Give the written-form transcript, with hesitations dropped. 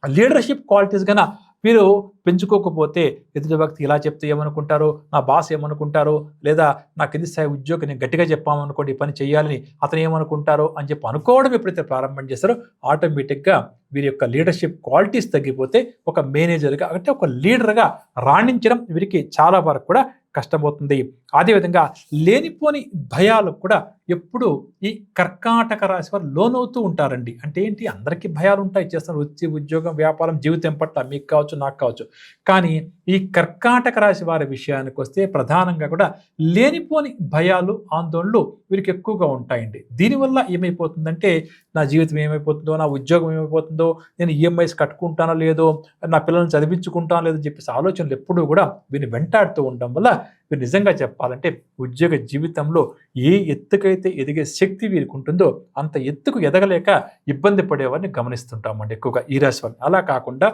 Leadership qualities గన మీరు పెంచుకోకపోతే ఎదుటి వ్యక్తి ఇలా చెప్తే ఏమనుకుంటారో, నా బాస్ ఏమనుకుంటారో, లేదా నా కింది స్థాయి ఉద్యోగి నేను గట్టిగా చెప్పామనుకోండి ఈ పని చేయాలని అతను ఏమనుకుంటారో అని చెప్పి అనుకోవడం ఎప్పుడైతే ప్రారంభం చేస్తారో ఆటోమేటిక్‌గా వీరి యొక్క లీడర్‌షిప్ క్వాలిటీస్ తగ్గిపోతే ఒక మేనేజర్‌గా అంటే ఒక లీడర్‌గా రాణించడం వీరికి చాలా వరకు కూడా కష్టమవుతుంది. అదేవిధంగా లేనిపోని భయాలకు కూడా ఎప్పుడు ఈ కర్కాటక రాశి వారు లోనవుతూ ఉంటారండి. అంటే ఏంటి అందరికీ భయాలుంటాయి. చేస్తున్న వృత్తి, ఉద్యోగం, వ్యాపారం, జీవితం పట్ల మీకు కావచ్చు, నాకు కావచ్చు. కానీ ఈ కర్కాటక రాశి వారి విషయానికొస్తే ప్రధానంగా కూడా లేనిపోని భయాలు, ఆందోళనలు వీరికి ఎక్కువగా ఉంటాయండి. దీనివల్ల ఏమైపోతుందంటే నా జీవితం ఏమైపోతుందో, నా ఉద్యోగం ఏమైపోతుందో, నేను ఈఎంఐస్ కట్టుకుంటానో లేదో, నా పిల్లల్ని చదివించుకుంటానో లేదో చెప్పేసి ఆలోచనలు ఎప్పుడూ కూడా వీరిని వెంటాడుతూ ఉండడం వల్ల వీరు నిజంగా చెప్పాలంటే ఉద్యోగ జీవితంలో ఏ ఎత్తుకైతే ఎదిగే శక్తి వీరికి ఉంటుందో అంత ఎత్తుకు ఎదగలేక ఇబ్బంది పడేవారిని గమనిస్తుంటామండి ఎక్కువగా ఈ రాశి వారిని. అలా కాకుండా